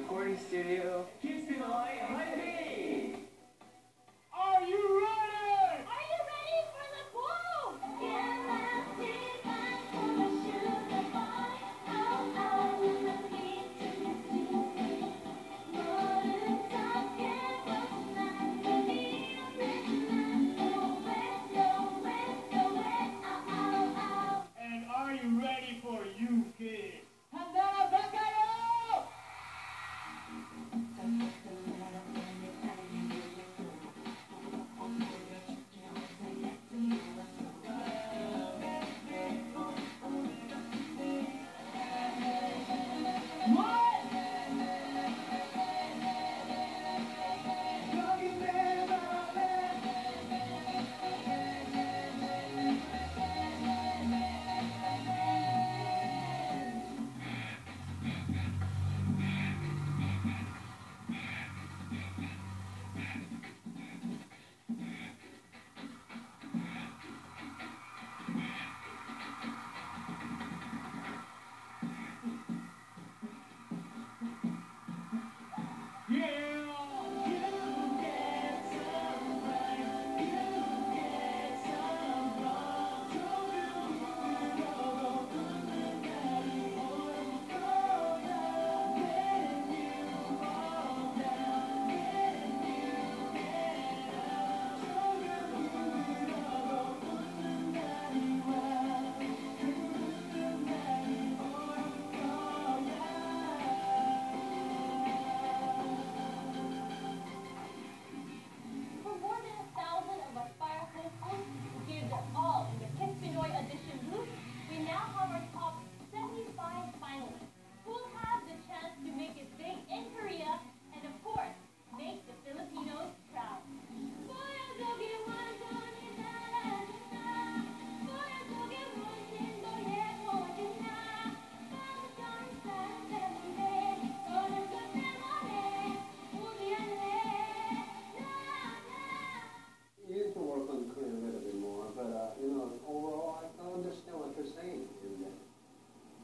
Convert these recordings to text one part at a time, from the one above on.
recording studio. Kids Pinoy, Hyundai! Are you ready? Are you ready for the boom? And are you ready for you kids? Handa na ba kayo?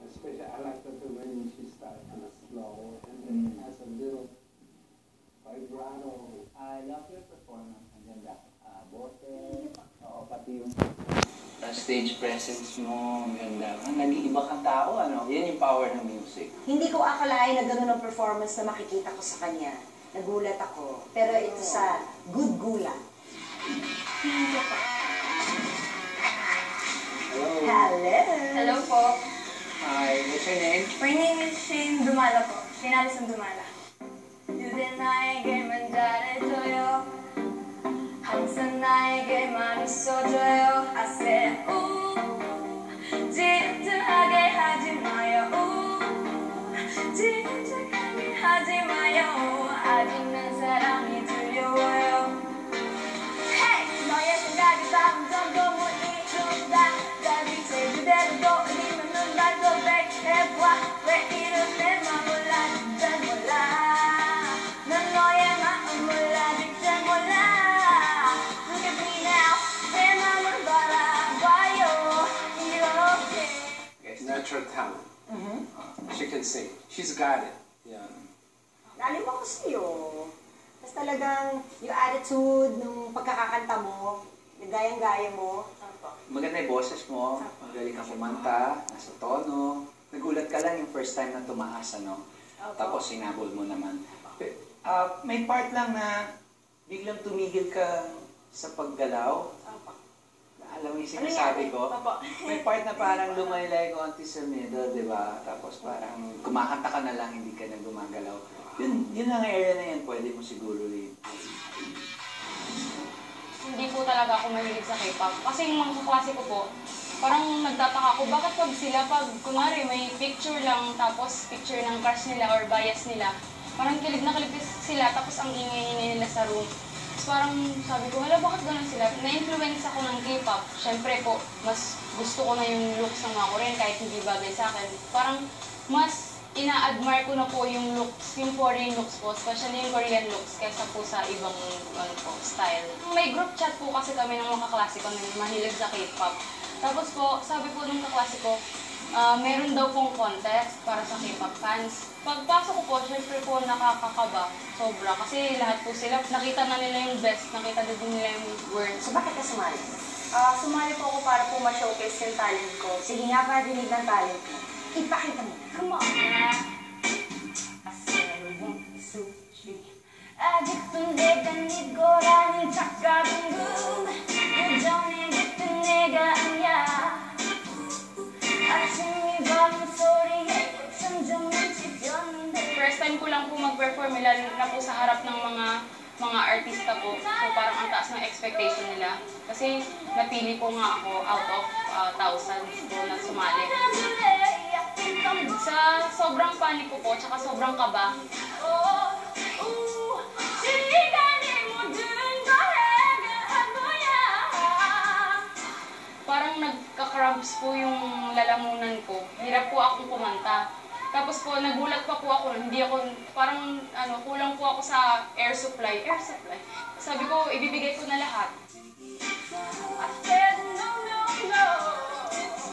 Especially, I like that when she starts kind of slow and then has a little vibrato. I love your performance. Ang ganda. Boses. Oo, pati yung stage presence mo. Ang ganda. Nag-iiba kang tao, ano? Yan yung power ng music. Hindi ko akalain na gano'n ang performance na makikita ko sa kanya. Nagulat ako. Pero ito sa good gulat. Hello. Hello! Hello po. Hi, what's your name? My name is Shane Dumala po. Shane Alison Dumala. 유대 나에게 만잘해줘요. 항상 나에게 많이 써줘요. I said, 질투하게 하지 마요. 질투하게 하지 마요. 아직 난 사랑이 두려워요. Hey! 너의 생각이 점점 더 못 이룬다. 날 빛에 그대로 떠올리면 눈만 더 백해봐. 왜 이런 내 맘 몰라 진짜 몰라. 넌 너의 마음 몰라 진짜 몰라. Look at me now. 내 맘을 바라봐요. 이렇게. Natural talent. She can sing. She's got it. Yeah. Alam mo kasi yun. Tapos talagang yung attitude ng pagkakakanta mo, yung gayang-gaya mo. Maganda yung boses mo. Magaling ka kumanta. Nasa tono. Nagulat ka lang yung first time na tumaas, ano? Tapos sinabol mo naman. May part lang na biglang tumigil ka sa paggalaw. Alam mo yung sinasabi ko? May part na parang lumaylay konti sa middle, di ba? Tapos parang kumakanta ka na lang, hindi ka na gumagalaw. Yun lang area na yan, pwede mo siguro rin. Hindi po talaga ako mahilig sa K-pop. Kasi yung mga kaklase ko po, parang nagtataka ako, bakit pag kunwari may picture lang, tapos picture ng crush nila or bias nila, parang kilig na kilig sila, tapos ang ingay nila sa room. Tapos parang sabi ko, hala, bakit ganun sila? Na-influence ako ng K-pop. Siyempre po, mas gusto ko na yung looks ng mga Korean kahit hindi bagay sa akin. Parang mas ina-admire ko na po yung looks, yung foreign looks po, especially yung Korean looks, kaysa po sa ibang style. May group chat po kasi kami ng mga kaklase ko na mahilig sa K-pop. Tapos po, sabi po ng kaklase ko, Meron daw pong contest para sa K-pop fans. Pagpasok ko po, syempre po nakakakaba. Sobra. Kasi lahat po sila, nakita na nila yung best, nakita na din nila yung words. So bakit ka sumali? Sumali po ako para po ma-showcase yung talent ko. Sige nga, para dinig ng talent mo. Ipakita mo. Come on na. 아직도 내가 네 거라는 착각은 예전에 그때 내가 아니야 아침이 밤 소리에 점점 멈춰졌는데 First time ko lang po mag-perform, lalo na po sa harap ng mga artista po. So parang ang taas ng expectation nila. Kasi napili po nga ako out of thousands po na sumali. Sa sobrang panic ko po, tsaka sobrang kaba, parang nagka-cramps po yung lalamunan ko. Hirap po akong kumanta. Tapos po, nagulat pa po ako, hindi ako, parang kulang po ako sa air supply. Air supply. Sabi ko, ibibigay ko na lahat.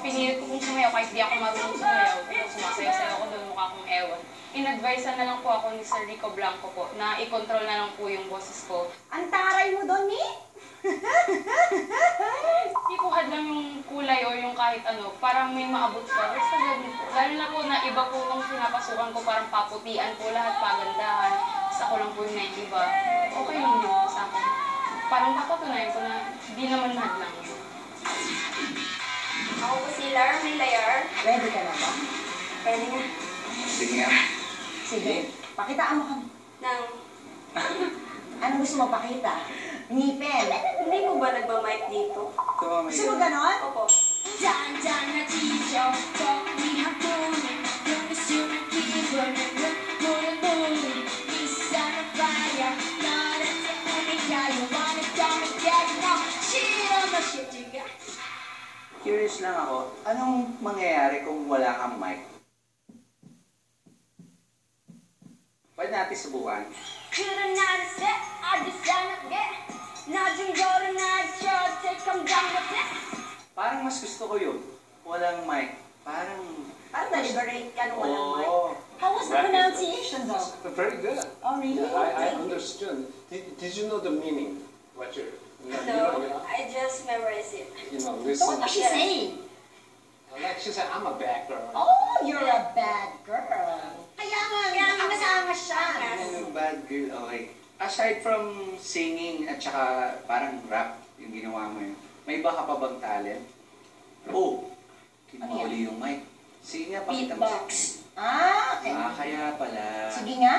Pinilit ko kung sumayaw, kahit di ako marunong sumayaw. Sumasayaw-sayaw ako doon, mukha akong ewan. In-advise na lang po ako ni Sir Rico Blanco po, na i-control na lang po yung boses ko. Ang taray mo doon, ni? Hindi ko hadlang yung kulay o yung kahit ano, parang may maabot ka. Basta ganun po. Lalo na po na iba po nung pinapasukan ko, parang paputian po lahat, pagandahan. Basta ko lang po yung naiiba. Okay lang din po sa akin. Parang papatunayan ko na di naman hadlang yun. ako po si Lar Layar. Ready ka na ba? Pwede nga. Sige nga. Sige. Pakitaan mo kami. Nang, Ano gusto mo pakita? Ngipin. hindi mo ba nagmamic dito? Gusto mo ganon? Opo. 잔잔한 지저분한 꿈이 눈부시는 기분을 부르는 이상한 fire 너를 태우니까 you wanna come and get it now 싫어 너 싫지가 Curious lang ako, anong mangyayari kung wala kang mic? Pwede natin subukan. 그런 나를 새 아주 싸납게 낮은 거를 날 절대 감당 못해 Parang mas gusto ko yun. Walang mic. Parang... Parang na-liberate ka nung walang mic. Oo. How was the pronunciation though? Very good. Oh, really? Yeah, I understood. Did you know the meaning? What you No, I just memorize it. So listen. what does she say? Like she said, I'm a bad girl. Oh, you're a bad girl. Kaya nga, angas-angas siya. Yung bad girl, okay. Aside from singing at saka parang rap yung ginawa mo yun, may iba ka pa bang talent? Oh, kinuha uli yung mic. Sige nga, pakita mo. Beatbox. Ah, okay. Kaya pala. Sige nga.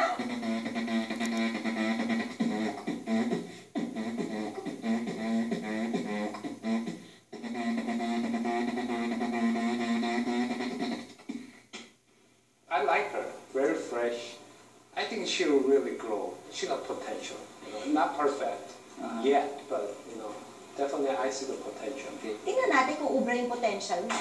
I like her. Very fresh. I think she'll really grow. She got potential. Not perfect yet, but definitely I see the potential. Okay. Tingnan natin kung ubra yung potential mo.